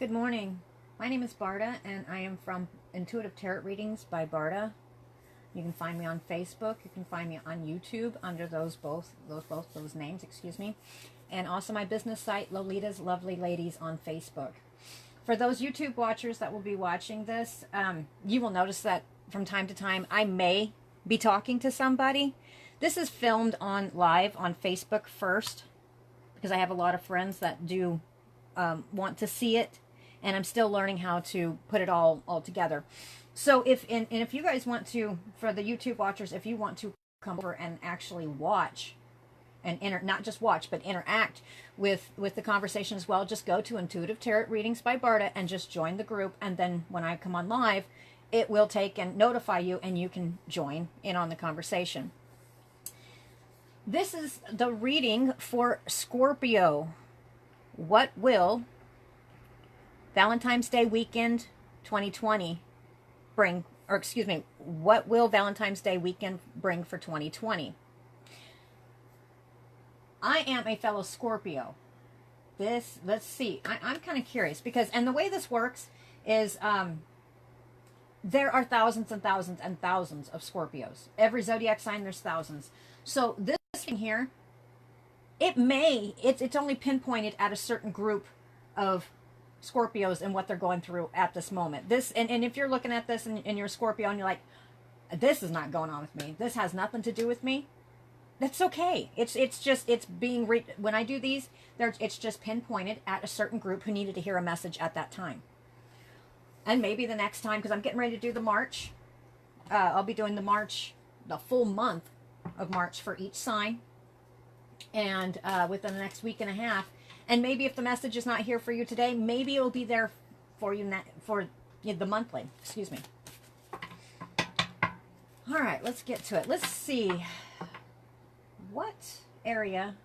Good morning. My name is Barda, and I am from Intuitive Tarot Readings by Barda. You can find me on Facebook. You can find me on YouTube under those names, excuse me. And also my business site, Lolita's Lovely Ladies, on Facebook. For those YouTube watchers that will be watching this, you will notice that from time to time I may be talking to somebody. This is filmed on live on Facebook first, because I have a lot of friends that do want to see it, and I'm still learning how to put it all together. So if you guys want to, for the YouTube watchers, if you want to come over and actually watch and not just watch but interact with the conversation as well, just go to Intuitive Tarot Readings by Barda and just join the group, and then when I come on live, it will take and notify you, and you can join in on the conversation. This is the reading for Scorpio. What will Valentine's Day weekend 2020 bring, or excuse me, what will Valentine's Day weekend bring for 2020? I am a fellow Scorpio. Let's see, I'm kind of curious because, and the way this works is, there are thousands and thousands and thousands of Scorpios. Every zodiac sign, there's thousands. So this thing here, it's only pinpointed at a certain group of Scorpios and what they're going through at this moment. And if you're looking at this and you're a Scorpio and you're like, this is not going on with me, this has nothing to do with me, that's okay. When I do these, it's just pinpointed at a certain group who needed to hear a message at that time. And maybe the next time, because I'm getting ready to do the March, I'll be doing the full month of March for each sign, and within the next week and a half. And maybe if the message is not here for you today, maybe it'll be there for you for the monthly. Excuse me. All right, let's get to it. Let's see what area.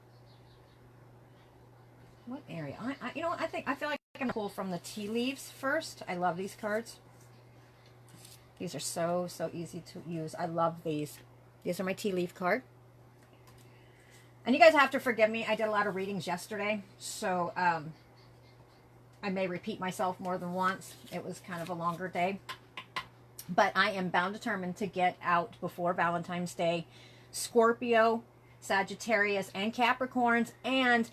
I feel like I'm gonna pull from the tea leaves first. I love these cards. These are so easy to use. I love these. These are my tea leaf card. And you guys have to forgive me. I did a lot of readings yesterday, so I may repeat myself more than once. It was kind of a longer day. But I am bound determined to get out before Valentine's Day Scorpio, Sagittarius, and Capricorns. And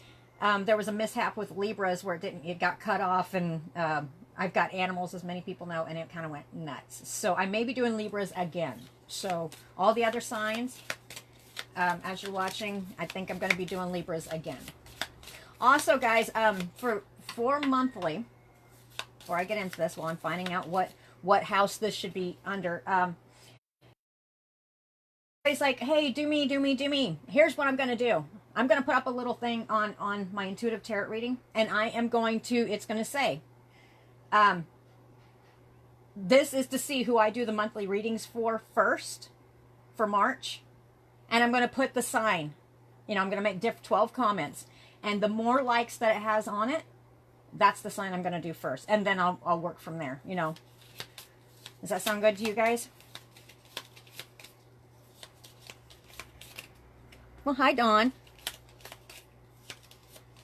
there was a mishap with Libras where it got cut off, and I've got animals, as many people know, and it kind of went nuts. So I may be doing Libras again. So all the other signs, as you're watching, I think I'm going to be doing Libras again. Also, guys, for monthly, before I get into this, while I'm finding out what house this should be under, it's like, hey, do me. Here's what I'm going to do. I'm going to put up a little thing on my Intuitive Tarot reading, and I am going to, it's going to say, this is to see who I do the monthly readings for first, for March. And I'm going to put the sign. I'm going to make 12 comments. And the more likes that it has on it, that's the sign I'm going to do first. And then I'll work from there, Does that sound good to you guys? Well, hi, Dawn.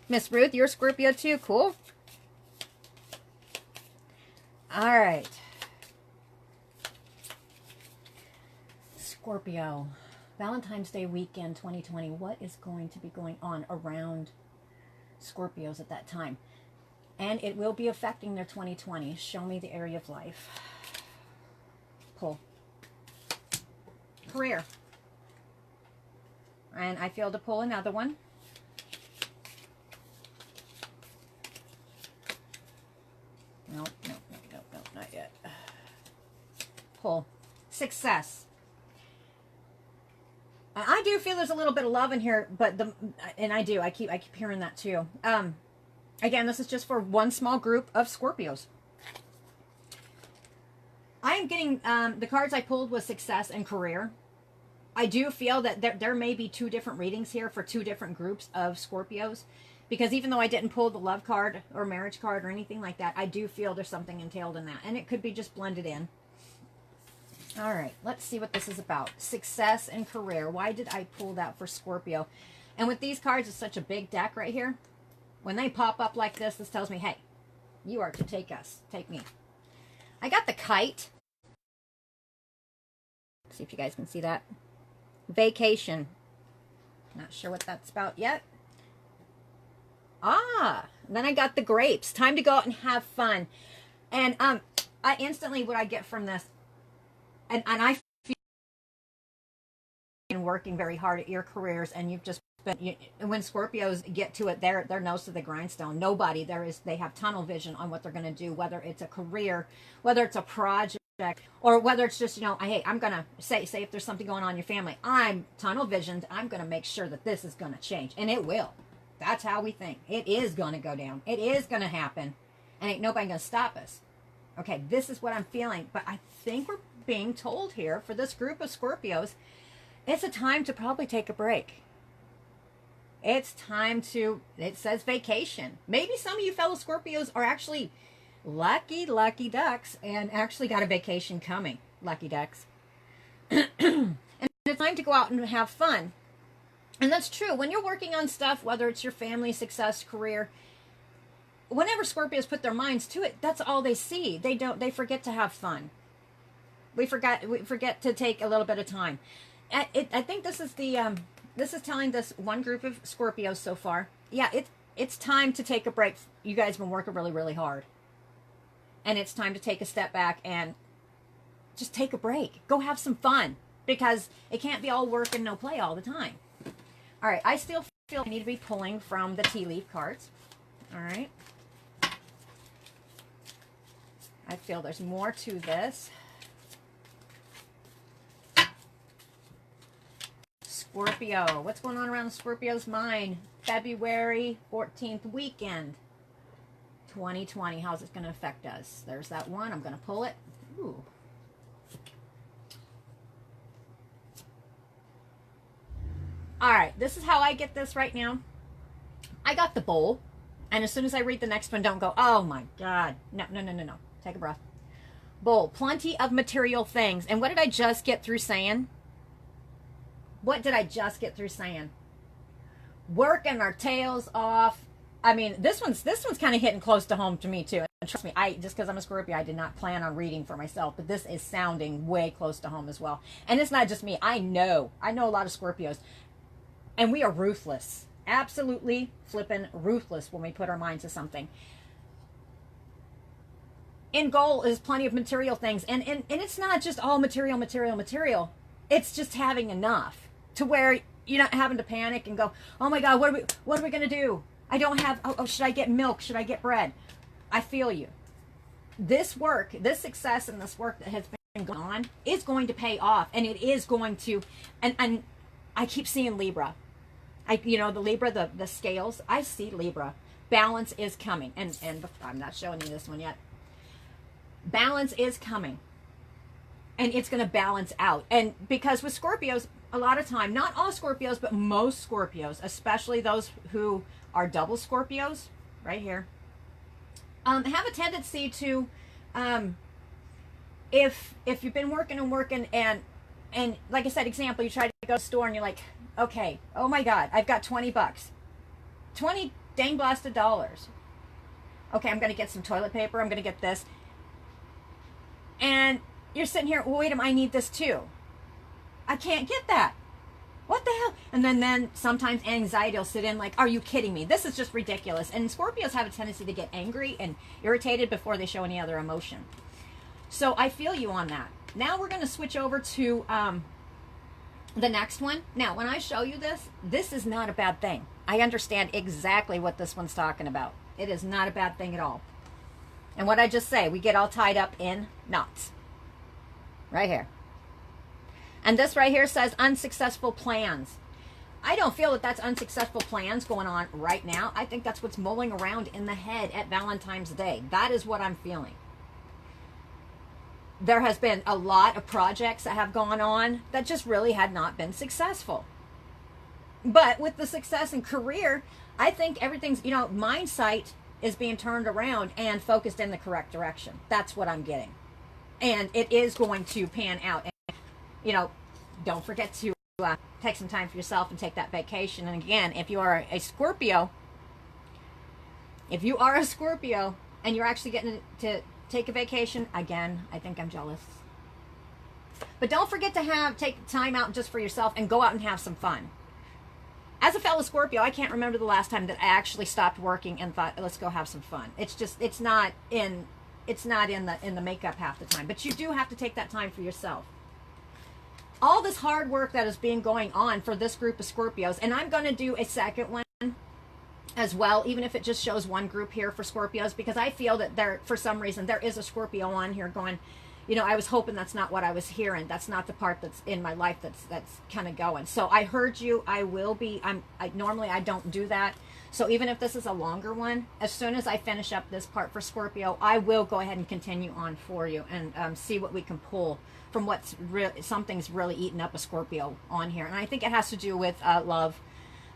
Miss Ruth, you're a Scorpio too. Cool. All right. Scorpio. Valentine's Day weekend 2020. What is going to be going on around Scorpios at that time? And it will be affecting their 2020. Show me the area of life. Pull. Career. And I feel to pull another one. No, not yet. Pull. Success. I do feel there's a little bit of love in here, but I keep hearing that too. Again, this is just for one small group of Scorpios. I am getting, the cards I pulled was success and career. I do feel that there may be two different readings here for two different groups of Scorpios, because even though I didn't pull the love card or marriage card or anything like that, I do feel there's something entailed in that, and it could be just blended in. All right, let's see what this is about. Success and career. Why did I pull that for Scorpio? And with these cards, it's such a big deck right here. When they pop up like this tells me, hey, You are to take us. Take me. I got the kite. See if you guys can see that. Vacation. Not sure what that's about yet. Ah, then I got the grapes. Time to go out and have fun. And I instantly, what I get from this, and I feel been working very hard at your careers, and you've just been, when Scorpios get to it, they're nose to the grindstone. Nobody they have tunnel vision on what they're going to do, whether it's a career, whether it's a project, or whether it's just, hey, I'm going to say if there's something going on in your family, I'm tunnel visioned. I'm going to make sure that this is going to change, and it will. That's how we think. It is going to go down. It is going to happen, and ain't nobody going to stop us. Okay, this is what I'm feeling, but I think we're being told here for this group of Scorpios, it's a time to probably take a break. It's time to, it says vacation. Maybe some of you fellow Scorpios are actually lucky ducks and actually got a vacation coming. Lucky ducks. And it's time to go out and have fun. And that's true. When you're working on stuff, whether it's your family, success, career, whenever Scorpios put their minds to it, that's all they see. They forget to have fun. We forget to take a little bit of time. I think this is this is telling this one group of Scorpios so far. Yeah, it's time to take a break. You guys have been working really, really hard. And it's time to take a step back and just take a break. Go have some fun. Because it can't be all work and no play all the time. All right, I still feel I need to be pulling from the tea leaf cards. All right. I feel there's more to this. Scorpio. What's going on around the Scorpio's mind? February 14th weekend. 2020. How's it going to affect us? There's that one. I'm going to pull it. Ooh. All right. This is how I get this right now. I got the bowl. And as soon as I read the next one, don't go, oh my God. No. Take a breath. Bowl. Plenty of material things. And what did I just get through saying? What did I just get through saying? Working our tails off. I mean, this one's kind of hitting close to home to me too. And trust me, just because I'm a Scorpio, I did not plan on reading for myself, but this is sounding way close to home as well. And it's not just me. I know a lot of Scorpios, and we are ruthless, absolutely flippin' ruthless when we put our minds to something. End goal is plenty of material things, and it's not just all material. It's just having enough to where you're not having to panic and go, oh my God, what are we gonna do? I don't have, should I get milk? Should I get bread? I feel you. This work, this success and this work that has been going on is going to pay off. And it is going to, and I keep seeing Libra. The Libra, the scales, I see Libra. Balance is coming. And I'm not showing you this one yet. Balance is coming. And it's going to balance out. And because with Scorpios, a lot of time, not all Scorpios, but most Scorpios, especially those who are double Scorpios, right here, have a tendency to, if you've been working and like I said, example, you try to go to the store and you're like, okay, oh my God, I've got $20, 20 dang blasted dollars. Okay, I'm going to get some toilet paper. I'm going to get this. And you're sitting here, well, wait a minute, I need this too. I can't get that. What the hell? And then sometimes anxiety will sit in like, are you kidding me? This is just ridiculous. And Scorpios have a tendency to get angry and irritated before they show any other emotion. So I feel you on that. Now we're going to switch over to the next one. Now, when I show you this is not a bad thing. I understand exactly what this one's talking about. It is not a bad thing at all. And what I just say, we get all tied up in knots. Right here. And this right here says unsuccessful plans. I don't feel that that's unsuccessful plans going on right now. I think that's what's mulling around in the head at Valentine's Day. That is what I'm feeling. There has been a lot of projects that have gone on that just really had not been successful. But with the success in career, I think everything's, mindset is being turned around and focused in the correct direction. That's what I'm getting. And it is going to pan out. Don't forget to take some time for yourself and take that vacation. And again, if you are a Scorpio, and you're actually getting to take a vacation, again, I think I'm jealous. But don't forget to take time out just for yourself and go out and have some fun. As a fellow Scorpio, I can't remember the last time that I actually stopped working and thought, let's go have some fun. It's not in the makeup half the time. But you do have to take that time for yourself. All this hard work that is being going on for this group of Scorpios, and I'm going to do a second one as well, even if it just shows one group here for Scorpios, because I feel that for some reason, there is a Scorpio on here going, you know, I was hoping that's not what I was hearing. That's not the part that's in my life that's kind of going. So I heard you. I will be. Normally I don't do that. So even if this is a longer one, as soon as I finish up this part for Scorpio, I will go ahead and continue on for you and see what we can pull from something's really eating up a Scorpio on here. And I think it has to do with love,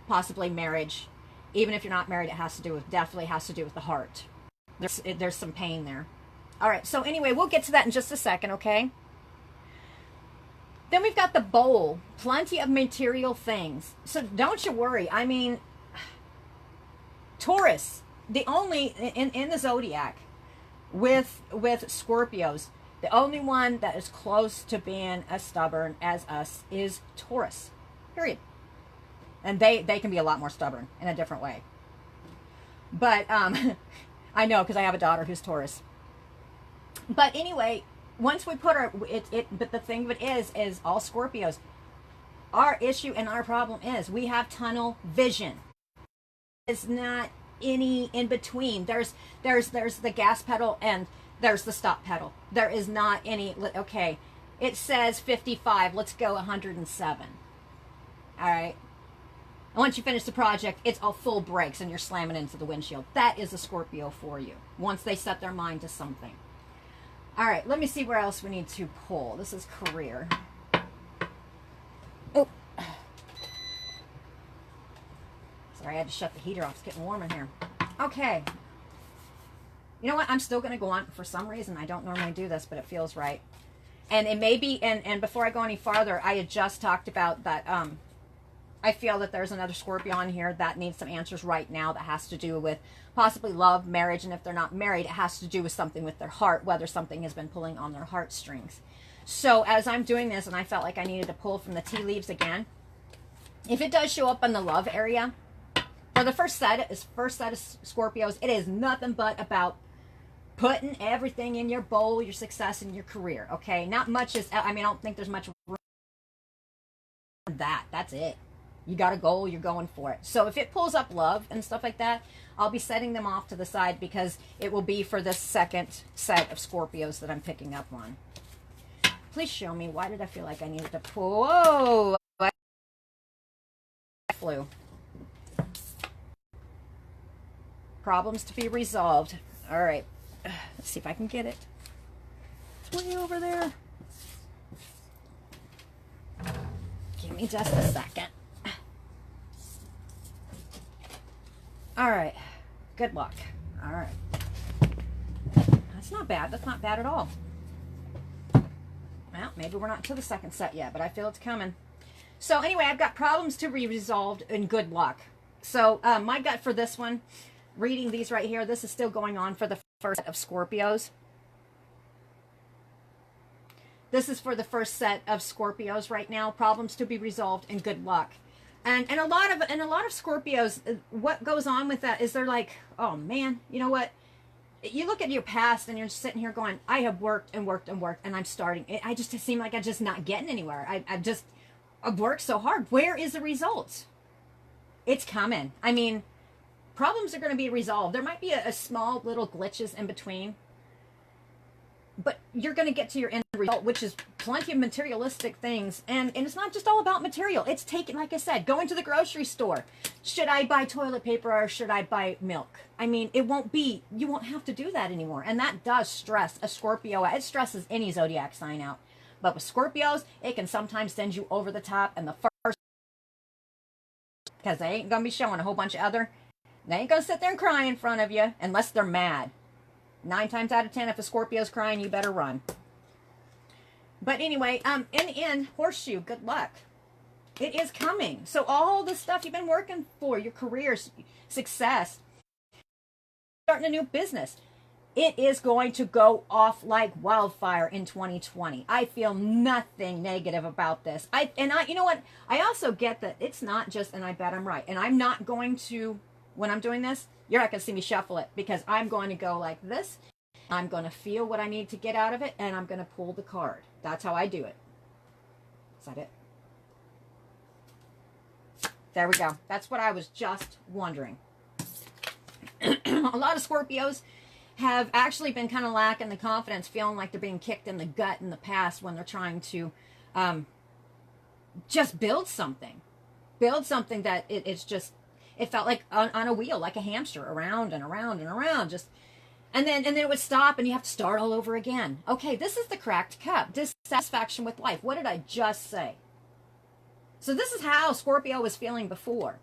possibly marriage. Even if you're not married, definitely has to do with the heart. There's some pain there. All right, so anyway, we'll get to that in just a second, okay? Then we've got the bowl, plenty of material things. So don't you worry. I mean, Taurus, the only, in the zodiac, with Scorpios, the only one that is close to being as stubborn as us is Taurus, period. And they can be a lot more stubborn in a different way. But I know, because I have a daughter who's Taurus. But anyway, once we put but the thing of it is all Scorpios, our issue and our problem is we have tunnel vision. It's not any in between. There's the gas pedal and there's the stop pedal. There is not any, okay, it says 55, let's go 107. All right. And once you finish the project, it's all full brakes and you're slamming into the windshield. That is a Scorpio for you, once they set their mind to something. All right, let me see where else we need to pull. This is career. Oh. Sorry, I had to shut the heater off. It's getting warm in here. Okay. You know what? I'm still going to go on. For some reason, I don't normally do this, but it feels right. And it may be, and before I go any farther, I had just talked about that I feel that there's another Scorpio on here that needs some answers right now that has to do with possibly love, marriage, and if they're not married, it has to do with something with their heart, whether something has been pulling on their heartstrings. So as I'm doing this, and I felt like I needed to pull from the tea leaves again, if it does show up in the love area, for the first set of Scorpios, it is nothing but about putting everything in your bowl, your success, and your career, okay? Not much is, I mean, I don't think there's much room for that. That's it. You got a goal, you're going for it. So if it pulls up love and stuff like that, I'll be setting them off to the side because it will be for this second set of Scorpios that I'm picking up on. Please show me. Why did I feel like I needed to pull? Whoa! I flew. Problems to be resolved. All right. Let's see if I can get it. It's way over there. Give me just a second. All right. Good luck. All right. That's not bad. That's not bad at all. Well, maybe we're not to the second set yet, but I feel it's coming. So anyway, I've got problems to be resolved and good luck. So my gut for this one, reading these right here, this is still going on for the first set of Scorpios. This is for the first set of Scorpios right now. Problems to be resolved and good luck. And a lot of Scorpios, what goes on with that is they're like, oh man, you know what? You look at your past and you're sitting here going, I have worked and worked and worked and I'm starting. I just seem like I'm just not getting anywhere. I've worked so hard. Where is the result? It's coming. I mean, problems are going to be resolved. There might be a small little glitches in between, but you're going to get to your end result, which is plenty of materialistic things. And it's not just all about material. It's taking, like I said, going to the grocery store. Should I buy toilet paper or should I buy milk? I mean, you won't have to do that anymore. And that does stress a Scorpio. It stresses any zodiac sign out. But with Scorpios, it can sometimes send you over the top. And the first, because they ain't going to be showing a whole bunch of other, they ain't going to sit there and cry in front of you unless they're mad. 9 times out of 10, if a Scorpio's crying, you better run. But anyway, in the end, horseshoe, good luck. It is coming. So all the stuff you've been working for, your career, success, starting a new business, It is going to go off like wildfire in 2020. I feel nothing negative about this. You know what? I also get that it's not just, and I bet I'm right. And I'm not going to, when I'm doing this, you're not going to see me shuffle it, because I'm going to go like this. I'm going to feel what I need to get out of it, and I'm going to pull the card. That's how I do it. Is that it? There we go. That's what I was just wondering. A lot of Scorpios have actually been kind of lacking the confidence, feeling like they're being kicked in the gut in the past when they're trying to just build something. Build something that it felt like on a wheel, like a hamster, around and around and around, and then it would stop and you have to start all over again. Okay, this is the cracked cup. Dissatisfaction with life. What did I just say? So this is how Scorpio was feeling before.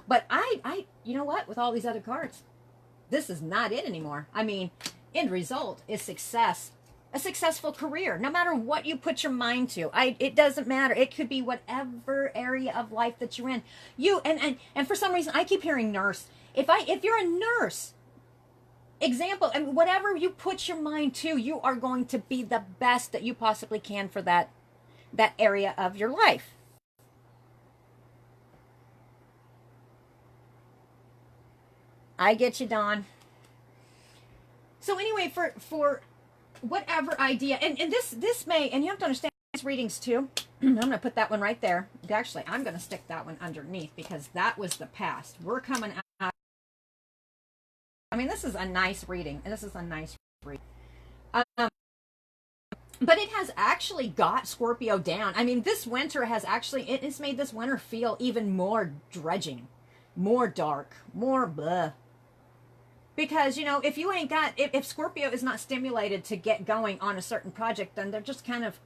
But you know what? With all these other cards, this is not it anymore. I mean, end result is success. A successful career, no matter what you put your mind to. It doesn't matter. It could be whatever area of life that you're in. And for some reason, I keep hearing nurse. If you're a nurse, example, and whatever you put your mind to, you are going to be the best that you possibly can for that area of your life. I get you, Dawn. So anyway, for whatever idea, and this may, and you have to understand these readings too. I'm going to put that one right there. Actually, I'm going to stick that one underneath, because that was the past. We're coming out. I mean, this is a nice reading. This is a nice reading. But it has actually got Scorpio down. I mean, this winter has made this winter feel even more dredging, more dark, more blah. Because, you know, if Scorpio is not stimulated to get going on a certain project, then they're just kind of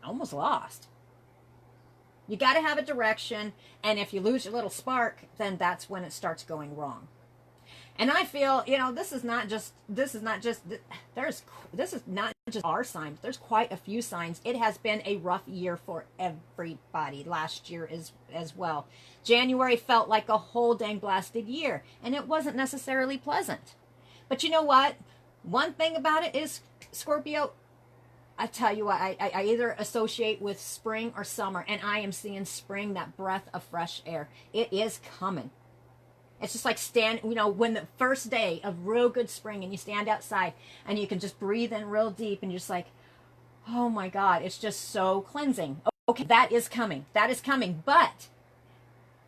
almost lost. You got to have a direction, and if you lose your little spark, then that's when it starts going wrong. And I feel, you know, this is not just our sign. There's quite a few signs. It has been a rough year for everybody. Last year as well. January felt like a whole dang blasted year, and it wasn't necessarily pleasant. But you know what? One thing about it is, Scorpio, I tell you what, I either associate with spring or summer, and I am seeing spring, that breath of fresh air. It is coming. It's just like when the first day of real good spring and you stand outside and you can just breathe in real deep and you're just like, oh my God, it's just so cleansing. Okay, that is coming. That is coming. But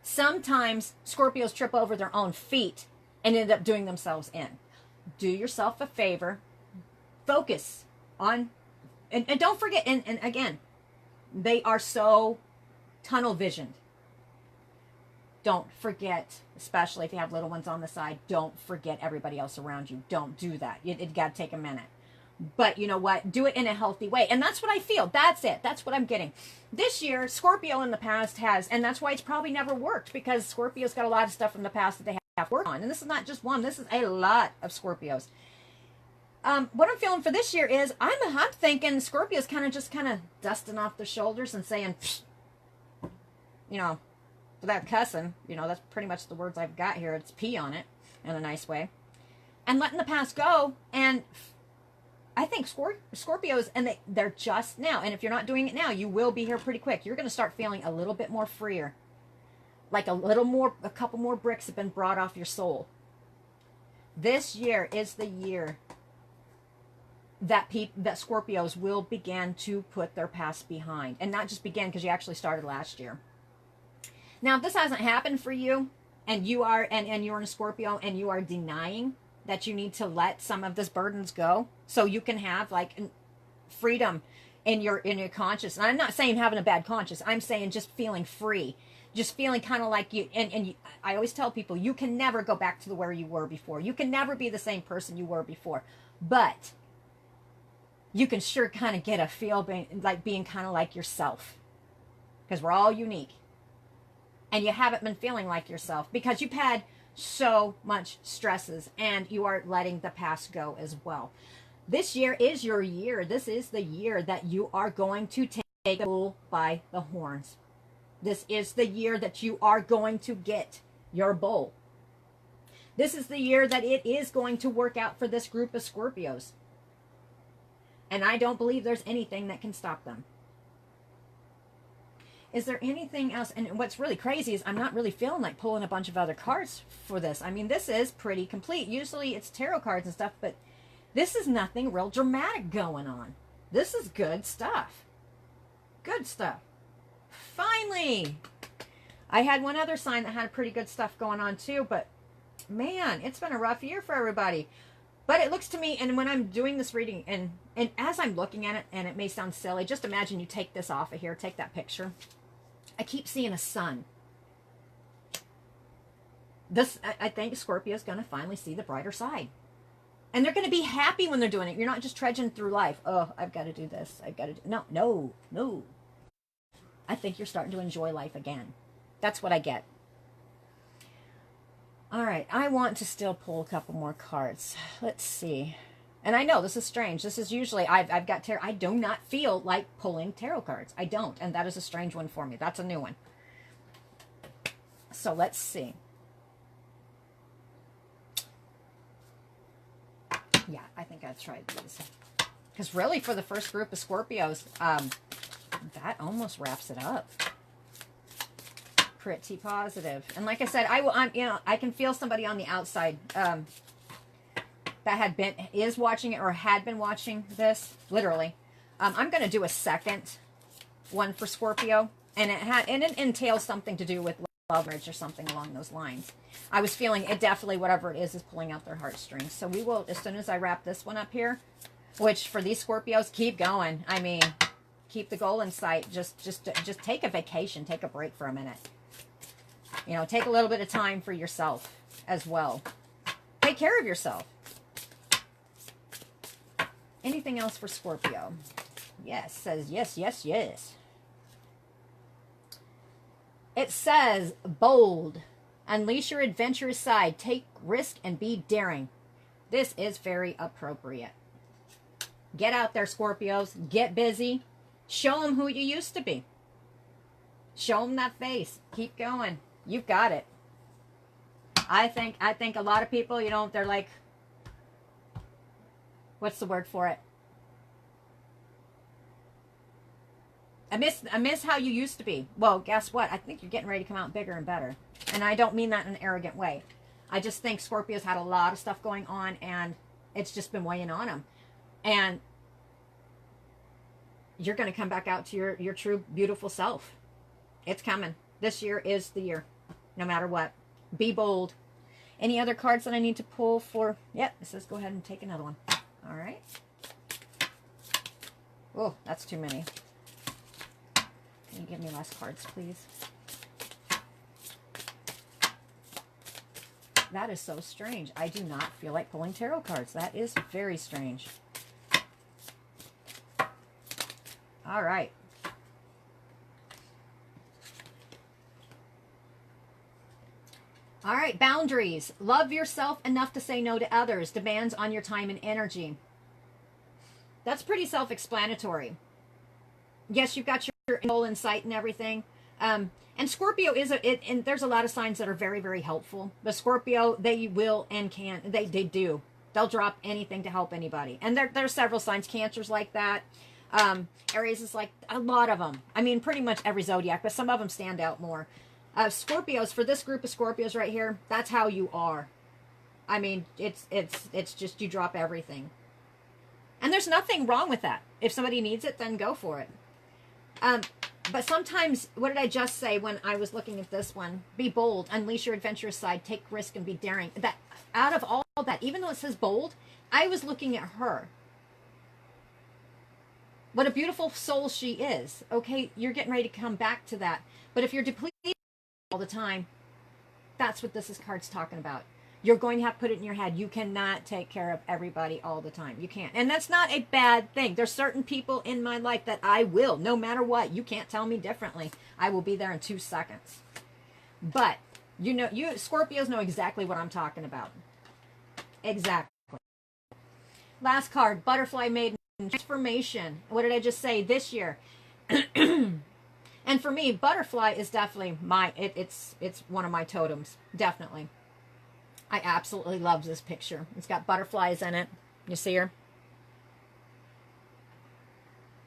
sometimes Scorpios trip over their own feet and end up doing themselves in. Do yourself a favor. Focus on, and don't forget, and again, they are so tunnel visioned. Don't forget, especially if you have little ones on the side, don't forget everybody else around you. Don't do that. It got to take a minute. But you know what? Do it in a healthy way. And that's what I feel. That's it. That's what I'm getting. This year, Scorpio in the past has, and that's why it's probably never worked, because Scorpio's got a lot of stuff from the past that they have to work on. And this is not just one. This is a lot of Scorpios. What I'm feeling for this year is, I'm thinking Scorpios kind of dusting off their shoulders and saying, you know, without cussing, you know, that's pretty much the words I've got here. It's pee on it in a nice way. And letting the past go. And I think Scorpios, and they're just now. And if you're not doing it now, you will be here pretty quick. You're going to start feeling a little bit more freer. Like a couple more bricks have been brought off your soul. This year is the year that Scorpios will begin to put their past behind. And not just begin, because you actually started last year. Now, if this hasn't happened for you, and you are and you're in a Scorpio, and you are denying that you need to let some of this burdens go, so you can have like freedom in your conscience. And I'm not saying having a bad conscience. I'm saying just feeling free, just feeling kind of like you. And you, I always tell people, you can never go back to where you were before. You can never be the same person you were before, but you can sure kind of get a feel being kind of like yourself, because we're all unique. And you haven't been feeling like yourself because you've had so much stresses, and you are letting the past go as well. This year is your year. This is the year that you are going to take the bull by the horns. This is the year that you are going to get your bull. This is the year that it is going to work out for this group of Scorpios. And I don't believe there's anything that can stop them. Is there anything else? And what's really crazy is I'm not really feeling like pulling a bunch of other cards for this. I mean, this is pretty complete. Usually it's tarot cards and stuff, but this is nothing real dramatic going on. This is good stuff. Good stuff. Finally! I had one other sign that had pretty good stuff going on too, but man, it's been a rough year for everybody. But it looks to me, and when I'm doing this reading, and as I'm looking at it, and it may sound silly, just imagine you take this off of here, take that picture. I keep seeing a sun. This, I think Scorpio is going to finally see the brighter side. And they're going to be happy when they're doing it. You're not just trudging through life. Oh, I've got to do this. I've got to do... No. I think you're starting to enjoy life again. That's what I get. All right, I want to still pull a couple more cards. Let's see. And I know this is strange. This is usually, I've got tarot. I do not feel like pulling tarot cards. I don't. And that is a strange one for me. That's a new one. So let's see. Yeah, I think I've tried these. Because really, for the first group of Scorpios, that almost wraps it up. Pretty positive. And like I said, I can feel somebody on the outside that is watching it or had been watching this, literally. I'm going to do a second one for Scorpio, and it entails something to do with love marriage or something along those lines. I was feeling it definitely, whatever it is pulling out their heartstrings. So we will, as soon as I wrap this one up here, which for these Scorpios, keep going. I mean, keep the goal in sight. Just take a vacation, take a break for a minute. You know, take a little bit of time for yourself as well. Take care of yourself. Anything else for Scorpio? Yes, says yes, yes, yes. It says, bold. Unleash your adventurous side. Take risk and be daring. This is very appropriate. Get out there, Scorpios. Get busy. Show them who you used to be. Show them that face. Keep going. You've got it. I think a lot of people, you know, they're like, what's the word for it? I miss how you used to be. Well, guess what? I think you're getting ready to come out bigger and better. And I don't mean that in an arrogant way. I just think Scorpio's had a lot of stuff going on, and it's just been weighing on them. And you're going to come back out to your true, beautiful self. It's coming. This year is the year. No matter what. Be bold. Any other cards that I need to pull for? Yep, it says go ahead and take another one. All right. Oh, that's too many. Can you give me less cards, please? That is so strange. I do not feel like pulling tarot cards. That is very strange. All right. All right, boundaries. Love yourself enough to say no to others. Demands on your time and energy. That's pretty self-explanatory. Yes, you've got your goal in sight and everything. And Scorpio and there's a lot of signs that are very, very helpful. But Scorpio, they will and can. They do. They'll drop anything to help anybody. And there are several signs. Cancer's like that. Aries is like a lot of them. I mean, pretty much every zodiac, but some of them stand out more. Scorpios, for this group of Scorpios right here, that's how you are. I mean, it's just you drop everything. And there's nothing wrong with that. If somebody needs it, then go for it. But sometimes, what did I just say when I was looking at this one? Be bold, unleash your adventurous side, take risk, and be daring. That out of all that, even though it says bold, I was looking at her. What a beautiful soul she is. Okay, you're getting ready to come back to that. But if you're depleted all the time, that's what this card's talking about. You're going to have to put it in your head. You cannot take care of everybody all the time. You can't. And that's not a bad thing. There's certain people in my life that I will, no matter what. You can't tell me differently. I will be there in 2 seconds. But, you Scorpios know exactly what I'm talking about. Exactly. Last card, Butterfly Maiden, Transformation. What did I just say? This year. And for me, butterfly is definitely it's one of my totems. Definitely. I absolutely love this picture. It's got butterflies in it. You see her?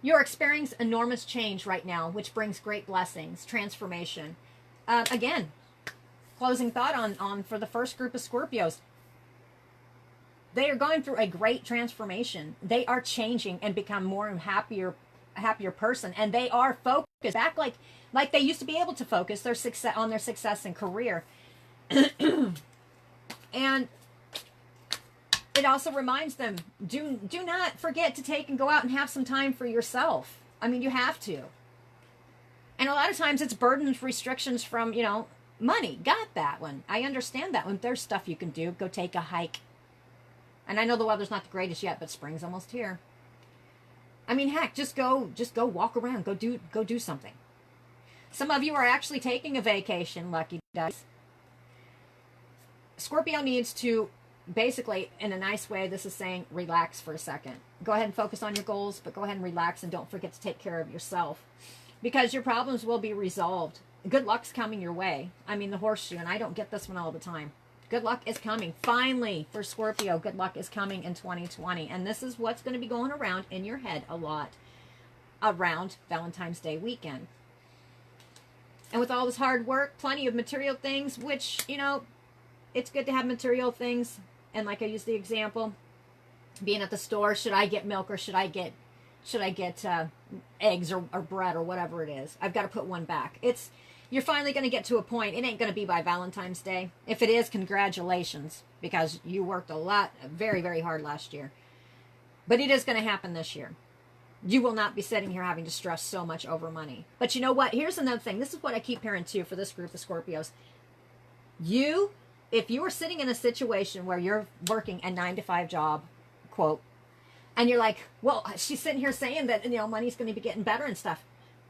You're experiencing enormous change right now, which brings great blessings, transformation. Again, closing thought on for the first group of Scorpios. They are going through a great transformation. They are changing and become more happier person, and they are focused back like they used to be able to focus their success and career. And it also reminds them, do not forget to take and go out and have some time for yourself. I mean, you have to. And a lot of times it's burdens, restrictions from, money. Got that one. I understand that one. There's stuff you can do. Go take a hike. And I know the weather's not the greatest yet, but spring's almost here. I mean, heck, just go walk around. Go do something. Some of you are actually taking a vacation, lucky guys. Scorpio needs to, basically, in a nice way, this is saying relax for a second. Go ahead and focus on your goals, but go ahead and relax, and don't forget to take care of yourself, because your problems will be resolved. Good luck's coming your way. I mean, the horseshoe, and I don't get this one all the time. Good luck is coming. Finally, for Scorpio, good luck is coming in 2020. And this is what's going to be going around in your head a lot around Valentine's Day weekend. And with all this hard work, plenty of material things, which, it's good to have material things. And like I used the example, being at the store, should I get milk or should I get eggs or bread or whatever it is? I've got to put one back. You're finally going to get to a point. It ain't going to be by Valentine's Day. If it is, congratulations, because you worked a lot, very, very hard last year. But it is going to happen this year. You will not be sitting here having to stress so much over money. But you know what? Here's another thing. This is what I keep hearing too for this group of Scorpios. If you are sitting in a situation where you're working a 9-to-5 job, quote, and you're like, well, she's sitting here saying that, money's going to be getting better and stuff.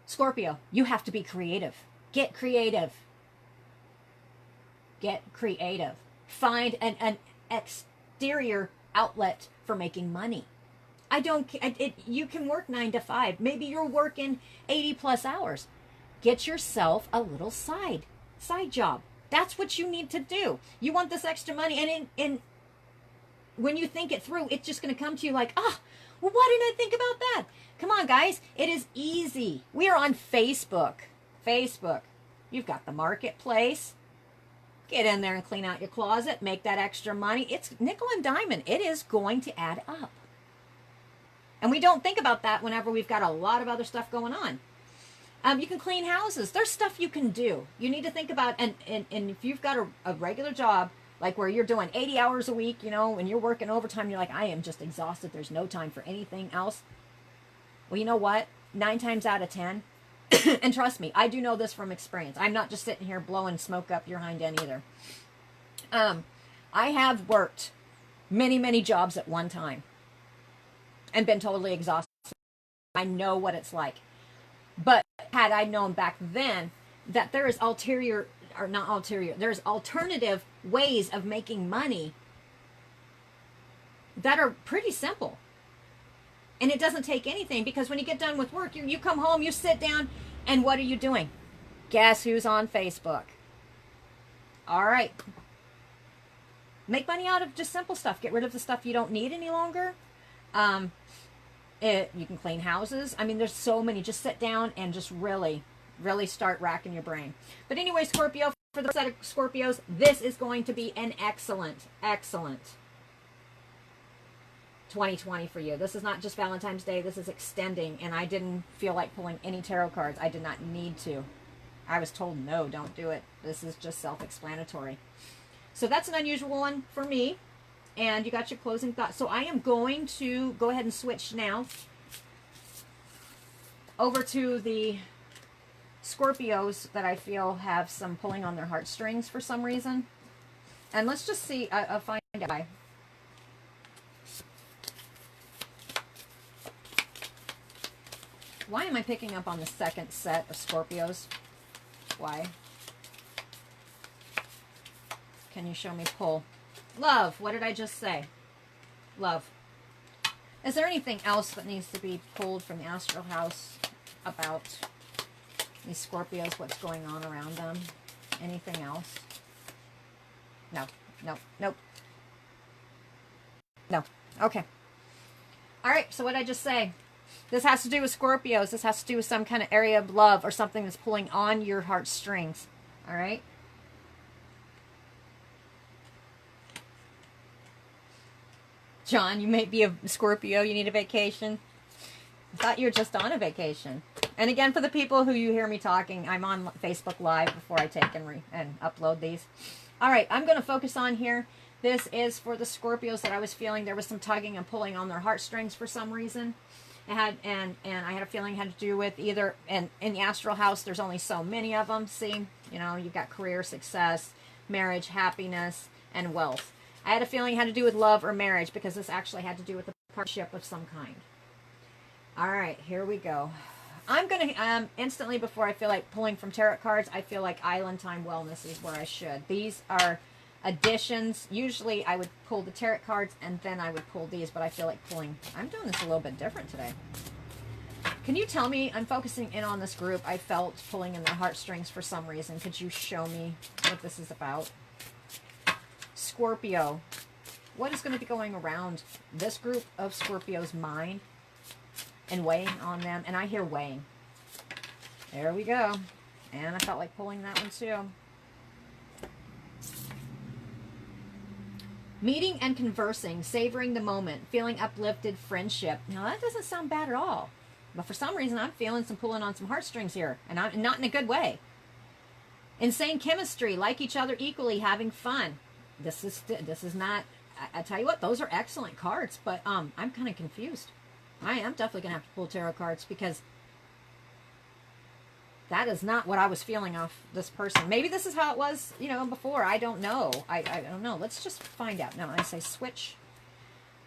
Scorpio, you have to be creative. Get creative. Get creative. Find an exterior outlet for making money. You can work 9 to 5. Maybe you're working 80 plus hours. Get yourself a little side job. That's what you need to do. You want this extra money, and when you think it through, it's just going to come to you like, well, why didn't I think about that? Come on, guys. It is easy. We are on Facebook. You've got the marketplace. Get in there and clean out your closet. Make that extra money. It's nickel and diamond. It is going to add up. And we don't think about that whenever we've got a lot of other stuff going on. You can clean houses. There's stuff you can do. You need to think about, and if you've got a regular job, like where you're doing 80 hours a week, and you're working overtime, you're like, I am just exhausted. There's no time for anything else. Well, you know what? 9 times out of 10, and trust me, I do know this from experience. I'm not just sitting here blowing smoke up your hind end either. I have worked many, many jobs at one time and been totally exhausted. I know what it's like. But had I known back then that there is there's alternative ways of making money that are pretty simple. And it doesn't take anything, because when you get done with work, you come home, you sit down, and what are you doing? Guess who's on Facebook? All right. Make money out of just simple stuff. Get rid of the stuff you don't need any longer. You can clean houses. I mean, there's so many. Just sit down and just really, really start racking your brain. But anyway, Scorpio, for the set of Scorpios, this is going to be an excellent 2020 for you. This is not just Valentine's Day. This is extending, and I didn't feel like pulling any tarot cards. I did not need to. I was told, no, don't do it. This is just self-explanatory. So that's an unusual one for me. And you got your closing thoughts. So I am going to go ahead and switch now over to the Scorpios that I feel have some pulling on their heartstrings for some reason. And let's just see, find out why. Why am I picking up on the second set of Scorpios? Why? Can you show me pull? Love. What did I just say? Love. Is there anything else that needs to be pulled from the astral house about these Scorpios? What's going on around them? Anything else? No. Nope. Nope. No. Okay. All right. So what did I just say? This has to do with Scorpios. This has to do with some kind of area of love or something that's pulling on your heartstrings. All right. John, you may be a Scorpio. You need a vacation. I thought you were just on a vacation. And again, for the people who you hear me talking, I'm on Facebook Live before I take and upload these. All right, I'm going to focus on here. This is for the Scorpios that I was feeling there was some tugging and pulling on their heartstrings for some reason. It had, and I had a feeling it had to do with either, and in the astral house, there's only so many of them. See, you know, you've got career, success, marriage, happiness, and wealth. I had a feeling it had to do with love or marriage because this actually had to do with a partnership of some kind. All right, here we go. I'm going to, instantly before I feel like pulling from tarot cards, I feel like Island Time Wellness is where I should. These are additions. Usually I would pull the tarot cards and then I would pull these, but I feel like pulling, I'm doing this a little bit different today. Can you tell me, I'm focusing in on this group, I felt pulling in the heartstrings for some reason. Could you show me what this is about? Scorpio. What is going to be going around this group of Scorpio's mind and weighing on them? And I hear weighing. There we go. And I felt like pulling that one too. Meeting and conversing, savoring the moment, feeling uplifted, friendship. Now that doesn't sound bad at all. But for some reason I'm feeling some pulling on some heartstrings here. And I'm not in a good way. Insane chemistry, like each other equally, having fun. This is not, I tell you what, those are excellent cards. But I'm kind of confused. I am definitely going to have to pull tarot cards because that is not what I was feeling off this person. Maybe this is how it was, you know, before. I don't know. I don't know. Let's just find out. Now, when I say switch,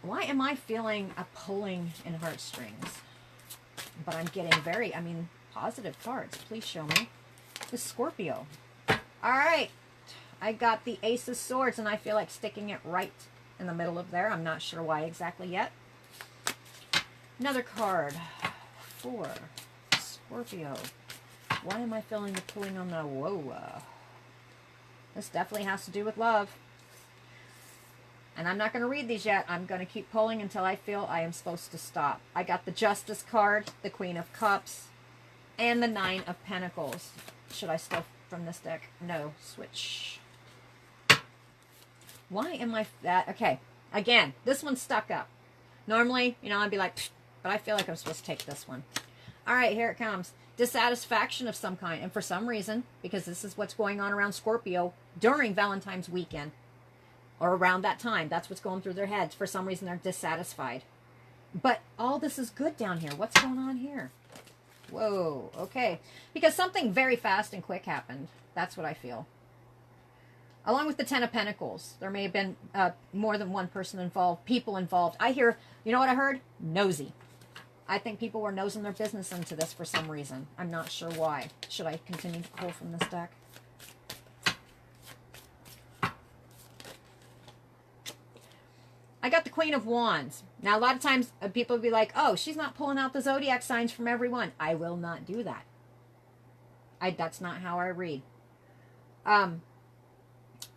why am I feeling a pulling in heartstrings? But I'm getting very, positive cards. Please show me. The Scorpio. All right. I got the Ace of Swords, and I feel like sticking it right in the middle of there. I'm not sure why exactly yet. Another card for Scorpio. Why am I feeling the pulling on the whoa? This definitely has to do with love. And I'm not going to read these yet. I'm going to keep pulling until I feel I am supposed to stop. I got the Justice card, the Queen of Cups, and the Nine of Pentacles. Should I still from this deck? No. Switch. Why am I that? Okay. Again, this one's stuck up. Normally, you know, I'd be like, pfft, but I feel like I'm supposed to take this one. All right, here it comes. Dissatisfaction of some kind. And for some reason, because this is what's going on around Scorpio during Valentine's weekend, or around that time, that's what's going through their heads. For some reason, they're dissatisfied. But all this is good down here. What's going on here? Whoa, okay. Because something very fast and quick happened. That's what I feel. Along with the Ten of Pentacles, there may have been more than one person involved, people involved. I hear, you know what I heard? Nosy. I think people were nosing their business into this for some reason. I'm not sure why. Should I continue to pull from this deck? I got the Queen of Wands. Now, a lot of times people will be like, oh, she's not pulling out the zodiac signs from everyone. I will not do that. That's not how I read.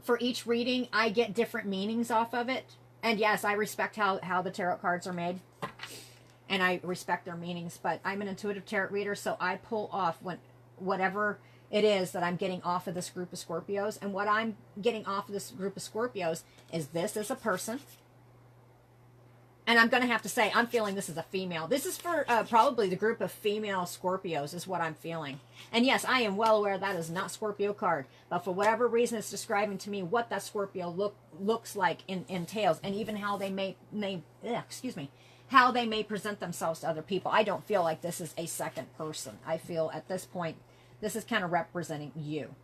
For each reading, I get different meanings off of it. And yes, I respect how the tarot cards are made. And I respect their meanings. But I'm an intuitive tarot reader, so I pull off whatever it is that I'm getting off of this group of Scorpios. And what I'm getting off of this group of Scorpios is this is a person. And I'm going to have to say, I'm feeling this is a female. This is for probably the group of female Scorpios is what I'm feeling. And yes, I am well aware that is not Scorpio card. But for whatever reason, it's describing to me what that Scorpio looks like, entails. And even how they how they may present themselves to other people. I don't feel like this is a second person. I feel at this point, this is kind of representing you.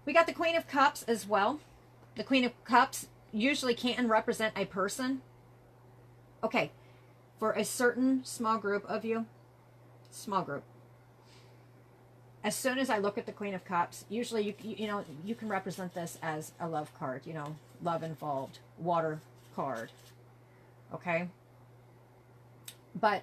We got the Queen of Cups as well. The Queen of Cups usually can represent a person. Okay, for a certain small group of you, small group. As soon as I look at the Queen of Cups, usually you can represent this as a love card, you know, love involved, water card. Okay? But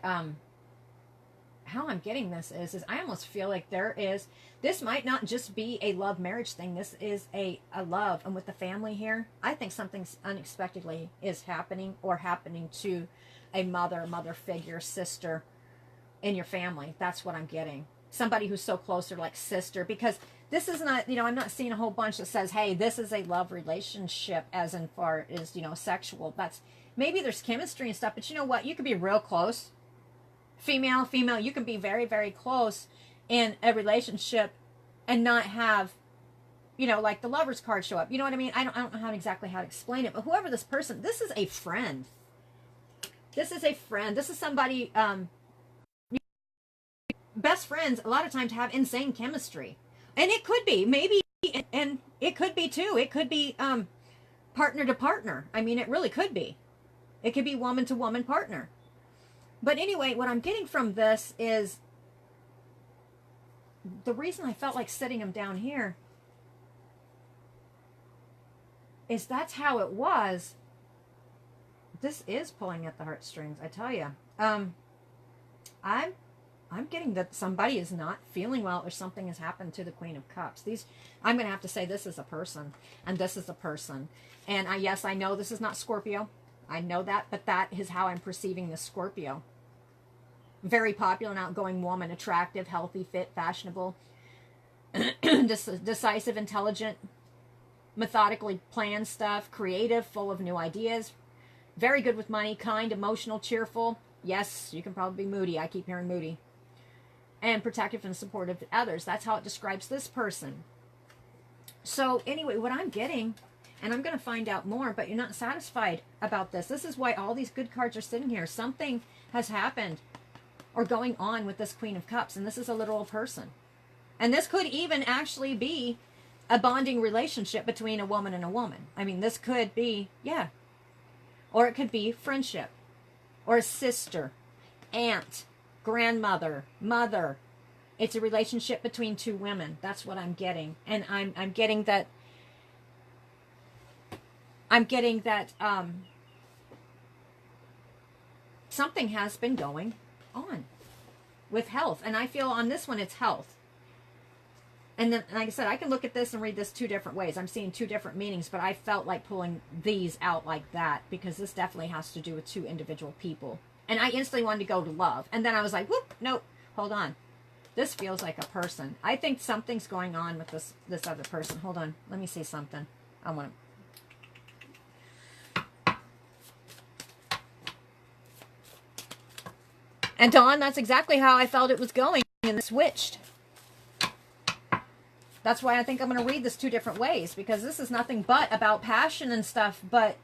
how I'm getting this is I almost feel like this might not just be a love marriage thing. This is a love. And with the family here, I think something unexpectedly is happening, or happening to a mother figure, sister in your family. That's what I'm getting. Somebody who's so close, or like sister, because this is not, I'm not seeing a whole bunch that says, hey, this is a love relationship as in far as, sexual. That's, maybe there's chemistry and stuff, but you know what? You could be real close. Female, you can be very, very close in a relationship and not have, like the lover's card show up. You know what I mean? I don't know exactly how to explain it, but whoever this person, this is a friend. This is a friend. This is somebody, best friends a lot of times have insane chemistry. And it could be, maybe, and it could be too. It could be partner to partner. I mean, it really could be. It could be woman to woman partner. But anyway, what I'm getting from this is the reason I felt like sitting him down here is that's how it was. This is pulling at the heartstrings, I tell you. I'm getting that somebody is not feeling well, or something has happened to the Queen of Cups. I'm going to have to say this is a person, and this is a person. And yes, I know this is not Scorpio. I know that, but that is how I'm perceiving this Scorpio. Very popular and outgoing woman, attractive, healthy, fit, fashionable, decisive, intelligent, methodically planned stuff, creative, full of new ideas, very good with money, kind, emotional, cheerful. Yes, you can probably be moody. I keep hearing moody. And protective and supportive to others. That's how it describes this person. So anyway, what I'm getting, and I'm going to find out more, but you're not satisfied about this. This is why all these good cards are sitting here. Something has happened or going on with this Queen of Cups, and this is a literal person. And this could even actually be a bonding relationship between a woman and a woman. I mean, this could be, yeah. Or it could be friendship, or a sister, aunt, grandmother, mother. It's a relationship between two women. That's what I'm getting. And I'm getting that something has been going on with health. And I feel on this one it's health. And then, like I said, I can look at this and read this two different ways. I'm seeing two different meanings, but I felt like pulling these out like that because this definitely has to do with two individual people. And I instantly wanted to go to love. And then I was like, whoop, nope, hold on. This feels like a person. I think something's going on with this other person. Hold on. Let me see something. I want to... And Dawn, that's exactly how I felt it was going. And it switched. That's why I think I'm going to read this two different ways. Because this is nothing but about passion and stuff. But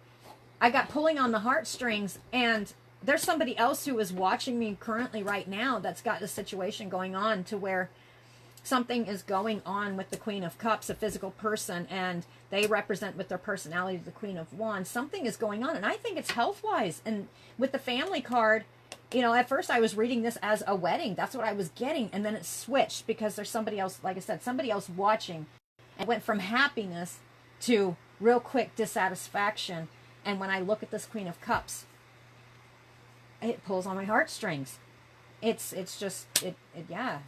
I got pulling on the heartstrings. And there's somebody else who is watching me currently right now that's got a situation going on to where something is going on with the Queen of Cups, a physical person, and they represent with their personality the Queen of Wands. Something is going on, and I think it's health-wise. And with the family card, at first I was reading this as a wedding. That's what I was getting, and then it switched because there's somebody else, like I said, somebody else watching. It went from happiness to real quick dissatisfaction. And when I look at this Queen of Cups, it pulls on my heartstrings. It's just, yeah.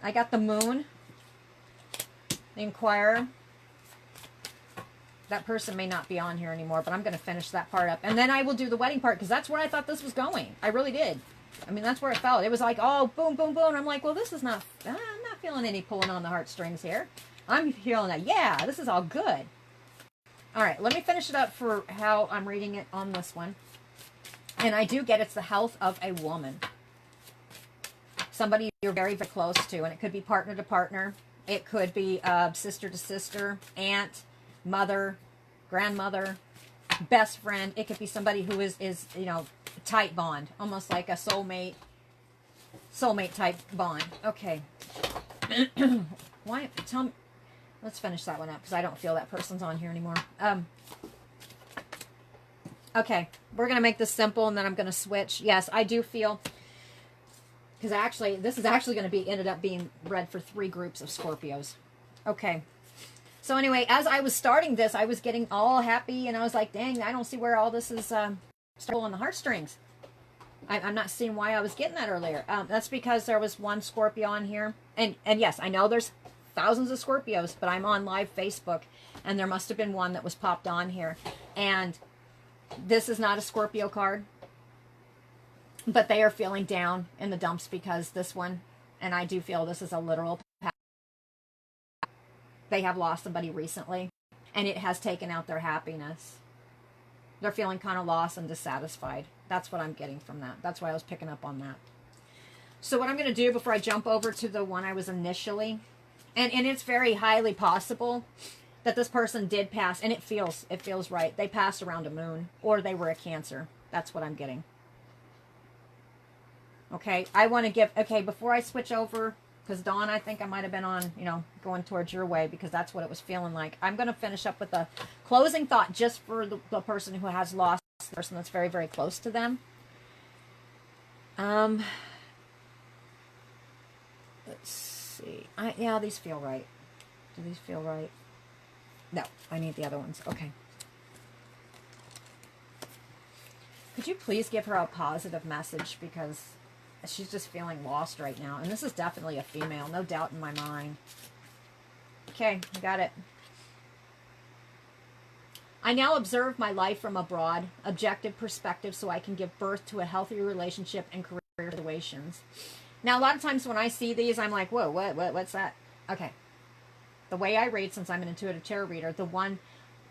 I got the Moon, the Inquirer. That person may not be on here anymore, but I'm going to finish that part up. And then I will do the wedding part, because that's where I thought this was going. I really did. I mean, that's where it felt. It was like, oh, boom, boom, boom. I'm like, well, this is not, I'm not feeling any pulling on the heartstrings here. I'm feeling that, yeah, this is all good. All right, let me finish it up for how I'm reading it on this one. And I do get it's the health of a woman. Somebody you're very, very close to. And it could be partner to partner. It could be sister to sister, aunt, mother, grandmother, best friend. It could be somebody who is tight bond. Almost like a soulmate type bond. Okay. Why? Tell me. Let's finish that one up because I don't feel that person's on here anymore. Okay, we're going to make this simple, and then I'm going to switch. Yes, I do feel, because actually, this is actually going to be ended up being read for 3 groups of Scorpios. Okay, so anyway, as I was starting this, I was getting all happy, and I was like, dang, I don't see where all this is still on the heartstrings. I'm not seeing why I was getting that earlier. That's because there was one Scorpio on here. And yes, I know there's thousands of Scorpios, but I'm on live Facebook, and there must have been one that was popped on here. And this is not a Scorpio card, but they are feeling down in the dumps because this one, and I do feel this is a literal, they have lost somebody recently, and it has taken out their happiness. They're feeling kind of lost and dissatisfied. That's what I'm getting from that. That's why I was picking up on that. So what I'm going to do before I jump over to the one I was initially, and it's very highly possible that this person did pass, and it feels right. They passed around a moon, or they were a Cancer. That's what I'm getting. Okay, I want to give, okay, before I switch over, because Dawn, I think I might have been on, you know, going towards your way, because that's what it was feeling like. I'm going to finish up with a closing thought just for the person who has lost, the person that's very, very close to them. Let's see. Yeah, these feel right. Do these feel right? No, I need the other ones. Okay. Could you please give her a positive message, because she's just feeling lost right now. And this is definitely a female, no doubt in my mind. Okay, I got it. I now observe my life from a broad, objective perspective so I can give birth to a healthy relationship and career situations. Now, a lot of times when I see these, I'm like, whoa, what's that? Okay. The way I read, since I'm an intuitive tarot reader,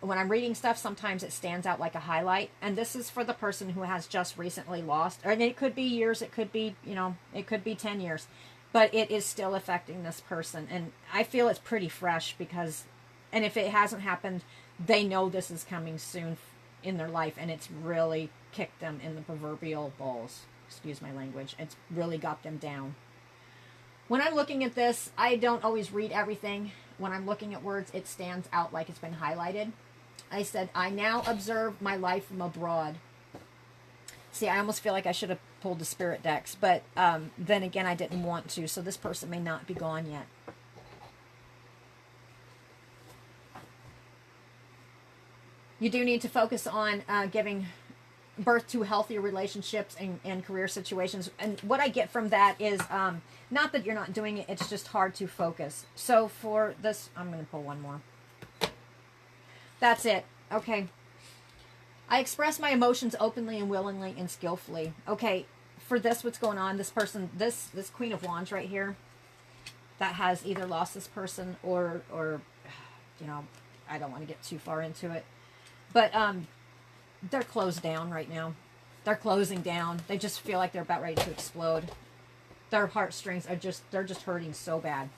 when I'm reading stuff, sometimes it stands out like a highlight. And this is for the person who has just recently lost. And it could be years. It could be, you know, it could be 10 years. But it is still affecting this person. And I feel it's pretty fresh because, and if it hasn't happened, they know this is coming soon in their life. And it's really kicked them in the proverbial balls. Excuse my language. It's really got them down. When I'm looking at this, I don't always read everything. When I'm looking at words, it stands out like it's been highlighted. I said, I now observe my life from abroad. See, I almost feel like I should have pulled the spirit decks, but then again, I didn't want to, so this person may not be gone yet. You do need to focus on giving birth to healthier relationships and career situations. And what I get from that is not that you're not doing it, it's just hard to focus. So for this, I'm going to pull one more. That's it. Okay. I express my emotions openly and willingly and skillfully. Okay, for this, what's going on, this person, this Queen of Wands right here, that has either lost this person or you know, I don't want to get too far into it. But they're closed down right now. They're closing down. They just feel like they're about ready to explode. Their heartstrings are they're just hurting so bad.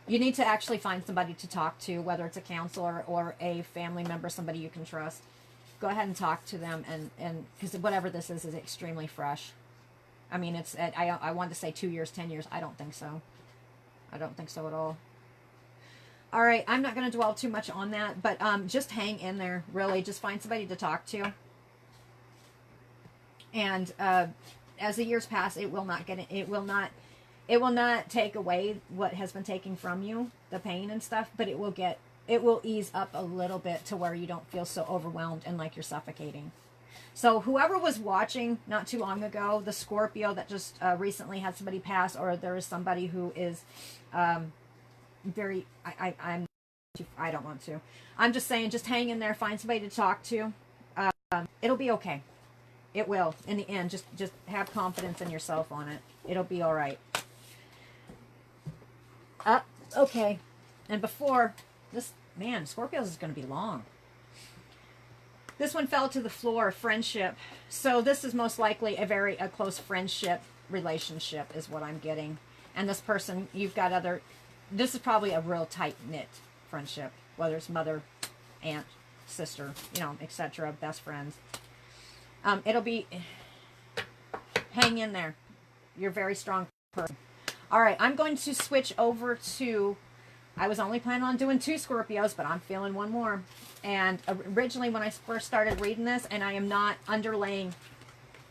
You need to actually find somebody to talk to, whether it's a counselor or a family member, somebody you can trust. Go ahead and talk to them, and because whatever this is extremely fresh. I mean, it's I want to say 2 years, 10 years. I don't think so. I don't think so at all. All right, I'm not going to dwell too much on that, but just hang in there. Really, just find somebody to talk to. And as the years pass, it will not take away what has been taken from you, the pain and stuff, but it will ease up a little bit to where you don't feel so overwhelmed and like you're suffocating. So whoever was watching not too long ago, the Scorpio that just recently had somebody pass, or there is somebody who is very, I don't want to. I'm just saying, just hang in there, find somebody to talk to. It'll be okay. It will. In the end, just have confidence in yourself on it. It'll be all right. Okay. And before this, man, Scorpios is going to be long. This one fell to the floor, friendship. So this is most likely a close friendship relationship is what I'm getting. And this person, this is probably a real tight-knit friendship, whether it's mother, aunt, sister, you know, etc., best friends. It'll be, hang in there. You're a very strong person. All right, I'm going to switch over to, I was only planning on doing 2 Scorpios, but I'm feeling one more. And originally when I first started reading this, and I am not underlaying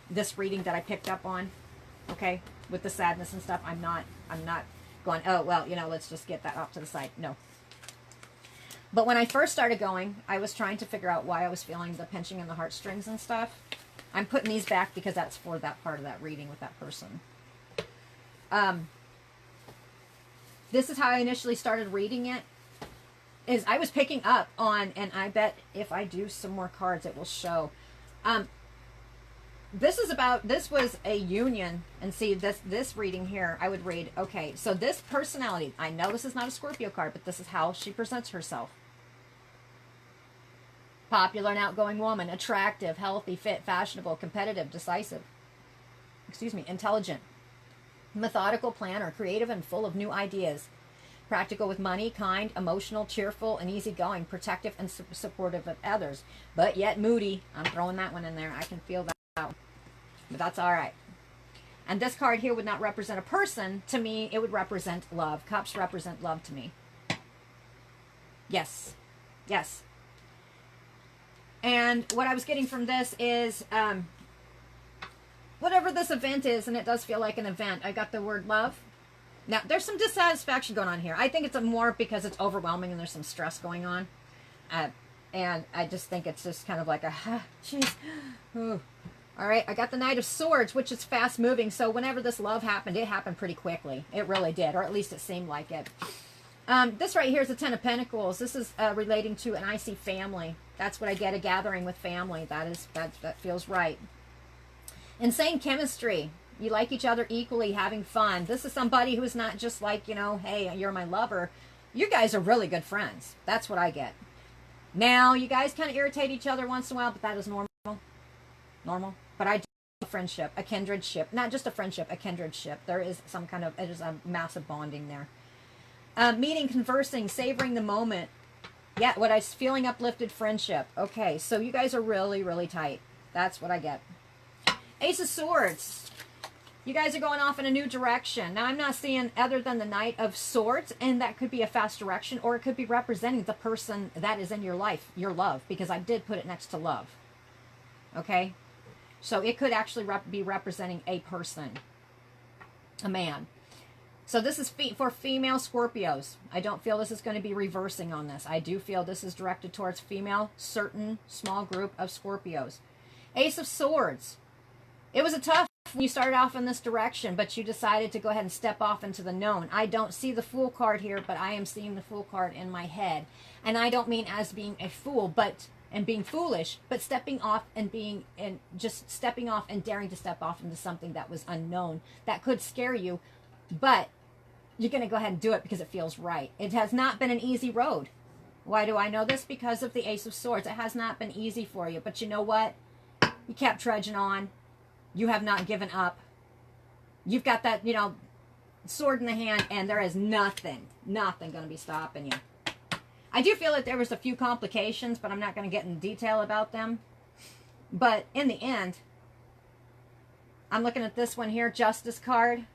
this reading that I picked up on, okay, with the sadness and stuff, I'm not going, oh, well, you know, let's just get that off to the side. No. But when I first started going, I was trying to figure out why I was feeling the pinching in the heartstrings and stuff. I'm putting these back because that's for that part of that reading with that person. This is how I initially started reading it. Is I was picking up on, and I bet if I do some more cards, it will show. This was a union, and see this reading here, I would read, okay, so this personality, I know this is not a Scorpio card, but this is how she presents herself. Popular and outgoing woman, attractive, healthy, fit, fashionable, competitive, decisive, intelligent, methodical planner, creative and full of new ideas, practical with money, kind, emotional, cheerful, and easygoing, protective and supportive of others, but yet moody. I'm throwing that one in there. I can feel that out, but that's all right. And this card here would not represent a person. To me, it would represent love. Cups represent love to me. Yes. Yes. And what I was getting from this is, whatever this event is, and it does feel like an event, I got the word love. Now, there's some dissatisfaction going on here. I think it's more because it's overwhelming and there's some stress going on. And I just think it's just kind of like a, jeez. All right, I got the Knight of Swords, which is fast moving. So whenever this love happened, it happened pretty quickly. It really did, or at least it seemed like it. This right here is the Ten of Pentacles. This is relating to an icy family. That's what I get, a gathering with family. That feels right. Insane chemistry. You like each other equally, having fun. This is somebody who is not just like, you know, hey, you're my lover. You guys are really good friends. That's what I get. Now, you guys kind of irritate each other once in a while, but that is normal. Normal. But I do a friendship, a kindred ship. Not just a friendship, a kindred ship. There is some kind of, it is a massive bonding there. Meeting, conversing, savoring the moment. Yeah, what I was feeling, uplifted friendship. Okay, so you guys are really, really tight. That's what I get. Ace of Swords. You guys are going off in a new direction. Now, I'm not seeing other than the Knight of Swords, and that could be a fast direction, or it could be representing the person that is in your life, your love, because I did put it next to love. Okay? So it could actually be representing a person, a man. So this is for female Scorpios. I don't feel this is going to be reversing on this. I do feel this is directed towards female, certain small group of Scorpios. Ace of Swords. It was a tough when you started off in this direction, but you decided to go ahead and step off into the known. I don't see the Fool card here, but I am seeing the Fool card in my head. And I don't mean as being a fool, and being foolish, but stepping off and just stepping off and daring to step off into something that was unknown. That could scare you, but you're going to go ahead and do it because it feels right. It has not been an easy road. Why do I know this? Because of the Ace of Swords. It has not been easy for you, but you know what? You kept trudging on. You have not given up. You've got that, you know, sword in the hand, and there is nothing going to be stopping you. I do feel that there was a few complications, but I'm not going to get in detail about them. But in the end, I'm looking at this one here, Justice card.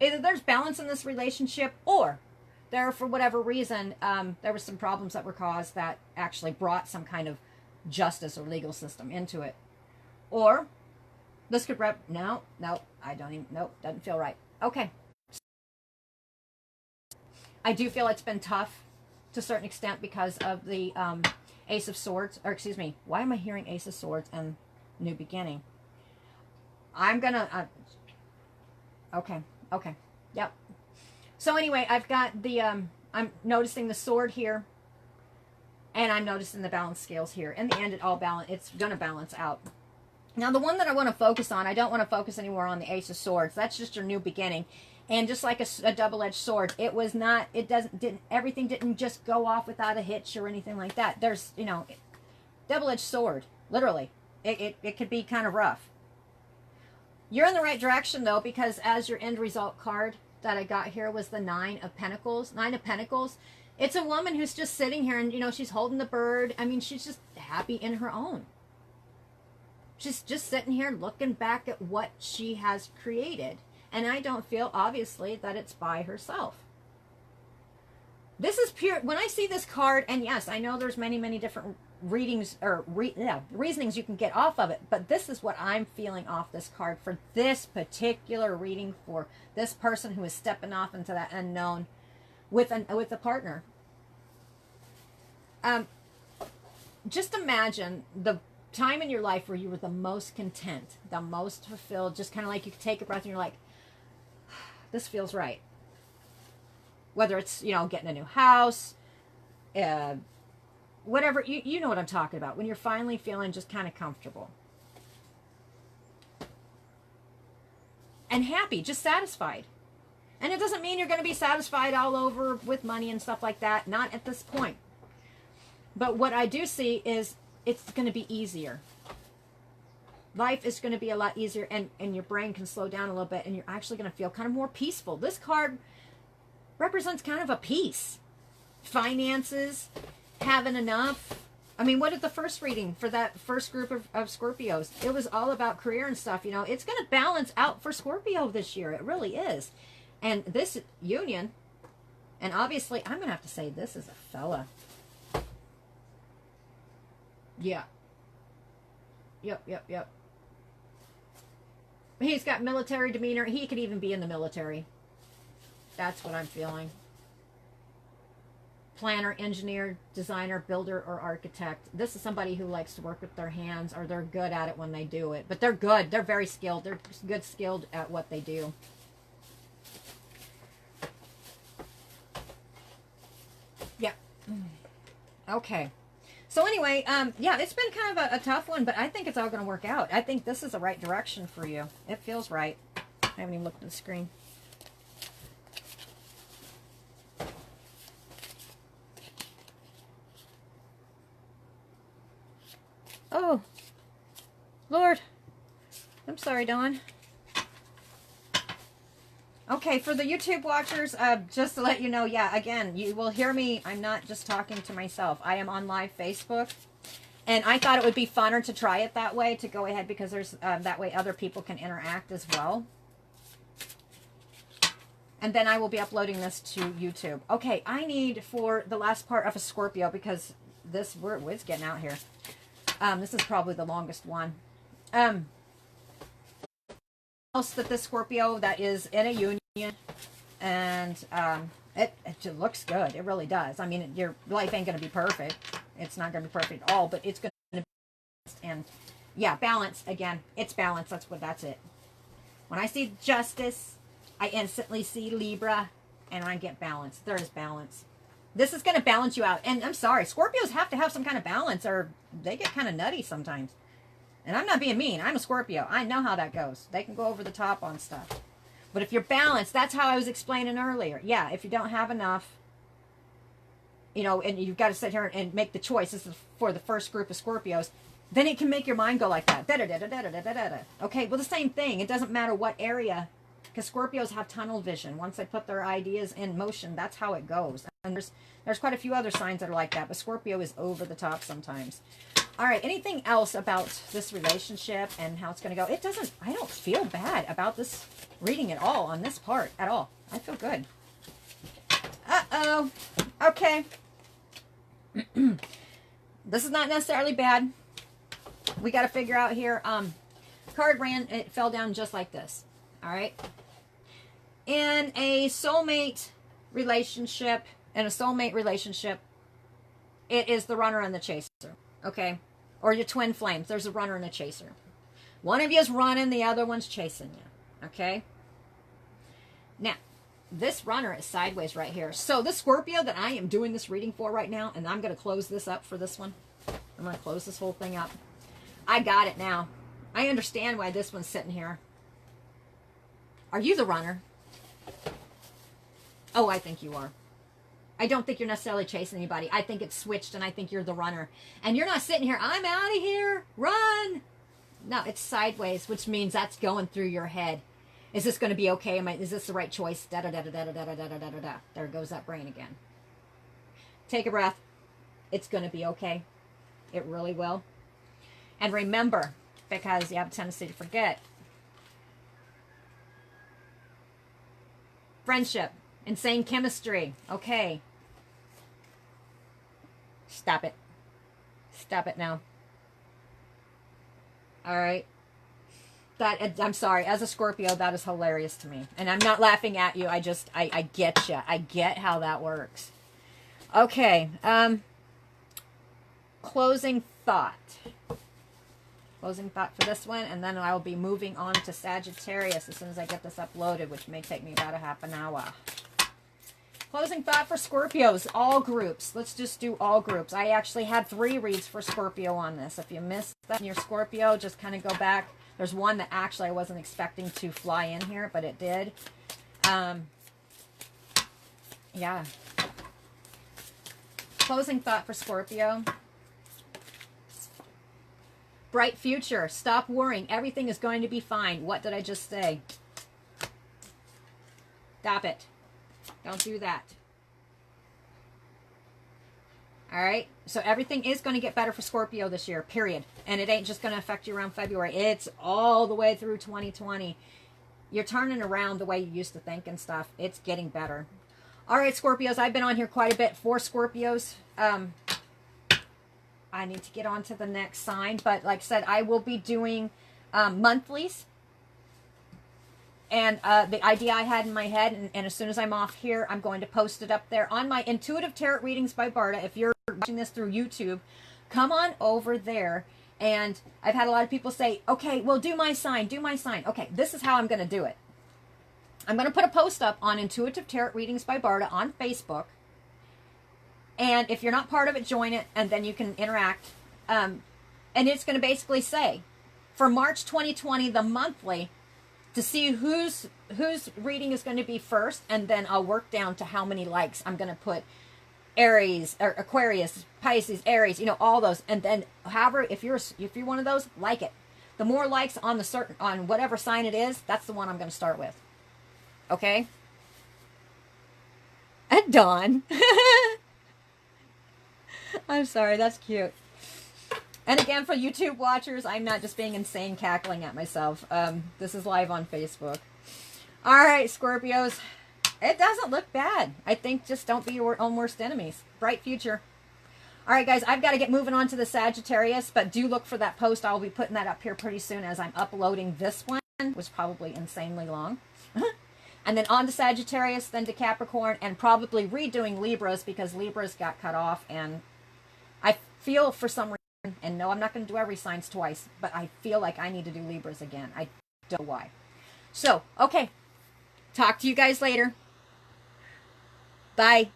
Either there's balance in this relationship, or there, for whatever reason, there were some problems that were caused that actually brought some kind of justice or legal system into it. Or this could no, I don't even, nope, doesn't feel right. Okay. I do feel it's been tough to a certain extent because of the Ace of Swords, or excuse me, why am I hearing Ace of Swords and New Beginning? I'm gonna, okay, yep. So anyway, I've got the, I'm noticing the sword here, and I'm noticing the balance scales here. In the end, it's gonna balance out. Now, the one that I want to focus on, I don't want to focus anymore on the Ace of Swords. That's just your new beginning. And just like a double-edged sword, it was not, everything didn't just go off without a hitch or anything like that. There's, you know, double-edged sword, literally. It could be kind of rough. You're in the right direction, though, because as your end result card that I got here was the Nine of Pentacles. Nine of Pentacles. It's a woman who's just sitting here and, you know, she's holding the bird. I mean, she's just happy in her own. She's just sitting here looking back at what she has created. And I don't feel, obviously, that it's by herself. This is pure, when I see this card, and yes, I know there's many, many different readings, or reasonings you can get off of it, but this is what I'm feeling off this card for this particular reading for this person who is stepping off into that unknown with a partner. Just imagine time in your life where you were the most content, the most fulfilled, just kind of like you could take a breath and you're like, this feels right. Whether it's, you know, getting a new house, whatever, you know what I'm talking about. When you're finally feeling just kind of comfortable. And happy, just satisfied. And it doesn't mean you're going to be satisfied all over with money and stuff like that. Not at this point. But what I do see is it's going to be easier. Life is going to be a lot easier, and your brain can slow down a little bit, and you're actually going to feel kind of more peaceful. This card represents kind of a peace. Finances, having enough. I mean, what did the first reading for that first group of Scorpios? It was all about career and stuff. You know, it's going to balance out for Scorpio this year. It really is. And this union, and obviously, I'm going to have to say this is a fella. Yeah. Yep. He's got military demeanor. He could even be in the military. That's what I'm feeling. Planner, engineer, designer, builder, or architect. This is somebody who likes to work with their hands, or they're good at it when they do it. But they're good. They're very skilled. They're good skilled at what they do. Yep. Okay. So anyway, yeah, it's been kind of a tough one, but I think it's all going to work out. I think this is the right direction for you. It feels right. I haven't even looked at the screen. Oh, Lord. I'm sorry, Dawn. Okay, for the YouTube watchers, just to let you know, yeah, again, you will hear me. I'm not just talking to myself. I am on live Facebook. And I thought it would be funner to try it that way, to go ahead, because there's that way other people can interact as well. And then I will be uploading this to YouTube. Okay, I need for the last part of a Scorpio, because this, it's getting out here. This is probably the longest one. Else that this Scorpio that is in a union, and it just looks good. It really does. I mean, your life ain't going to be perfect. It's not going to be perfect at all, but it's going to be. And yeah, balance again. It's balance. That's it. When I see justice, I instantly see Libra, and I get balance. There is balance. This is going to balance you out. And I'm sorry, Scorpios have to have some kind of balance, or they get kind of nutty sometimes. And I'm not being mean. I'm a Scorpio. I know how that goes. They can go over the top on stuff. But if you're balanced, that's how I was explaining earlier. Yeah, if you don't have enough, you know, and you've got to sit here and make the choice. This is for the first group of Scorpios. Then it can make your mind go like that. Da-da-da-da-da-da-da-da-da. Okay, well, the same thing. It doesn't matter what area, because Scorpios have tunnel vision. Once they put their ideas in motion, that's how it goes. And there's quite a few other signs that are like that, but Scorpio is over the top sometimes. All right, anything else about this relationship and how it's going to go? I don't feel bad about this reading at all on this part at all. I feel good. Uh-oh. Okay. This is not necessarily bad. We got to figure out here. Card it fell down just like this. All right. In a soulmate relationship, it is the runner and the chaser. Okay? Or your twin flames. There's a runner and a chaser. One of you is running, the other one's chasing you. Okay? Now, this runner is sideways right here. So this Scorpio that I am doing this reading for right now, and I'm going to close this up for this one. I'm going to close this whole thing up. I got it now. I understand why this one's sitting here. Are you the runner? Oh, I think you are. I don't think you're necessarily chasing anybody. I think it's switched, and I think you're the runner. And you're not sitting here, I'm out of here, run. No, it's sideways, which means that's going through your head. Is this going to be okay? Is this the right choice? Da-da-da-da-da-da-da-da-da-da-da. There goes that brain again. Take a breath. It's going to be okay. It really will. And remember, because you have a tendency to forget, friendship, insane chemistry. Okay. Stop it. Stop it now. All right. I'm sorry. As a Scorpio, that is hilarious to me. And I'm not laughing at you. I get you. I get how that works. Okay. Closing thought. Closing thought for this one, and then I will be moving on to Sagittarius as soon as I get this uploaded, which may take me about a half an hour. Closing thought for Scorpios, all groups. Let's just do all groups. I actually had 3 reads for Scorpio on this. If you missed that in your Scorpio, just kind of go back. There's one that actually I wasn't expecting to fly in here, but it did. Yeah. Closing thought for Scorpio. Bright future. Stop worrying. Everything is going to be fine. What did I just say? Stop it. Don't do that. All right? So everything is going to get better for Scorpio this year, period. And it ain't just going to affect you around February. It's all the way through 2020. You're turning around the way you used to think and stuff. It's getting better. All right, Scorpios. I've been on here quite a bit for Scorpios. I need to get on to the next sign. But like I said, I will be doing monthlies. And the idea I had in my head, and as soon as I'm off here, I'm going to post it up there on my Intuitive Tarot Readings by Barda. If you're watching this through YouTube, come on over there. And I've had a lot of people say, okay, well, do my sign, do my sign. Okay, this is how I'm going to do it. I'm going to put a post up on Intuitive Tarot Readings by Barda on Facebook. And if you're not part of it, join it, and then you can interact. And it's going to basically say, for March 2020, the monthly, to see whose reading is going to be first, and then I'll work down to how many likes. I'm going to put Aries, or Aquarius, Pisces, Aries, you know, all those. And then, however, if you're one of those, like it. The more likes on on whatever sign it is, that's the one I'm going to start with. Okay? And Dawn. I'm sorry, that's cute. And again, for YouTube watchers, I'm not just being insane cackling at myself. This is live on Facebook. All right, Scorpios. It doesn't look bad. I think just don't be your own worst enemies. Bright future. All right, guys, I've got to get moving on to the Sagittarius, but do look for that post. I'll be putting that up here pretty soon as I'm uploading this one, which is probably insanely long. And then on to Sagittarius, then to Capricorn, and probably redoing Libras because Libras got cut off. And I feel for some reason, and no, I'm not going to do every signs twice, but I feel like I need to do Libras again. I don't know why. So, okay. Talk to you guys later. Bye.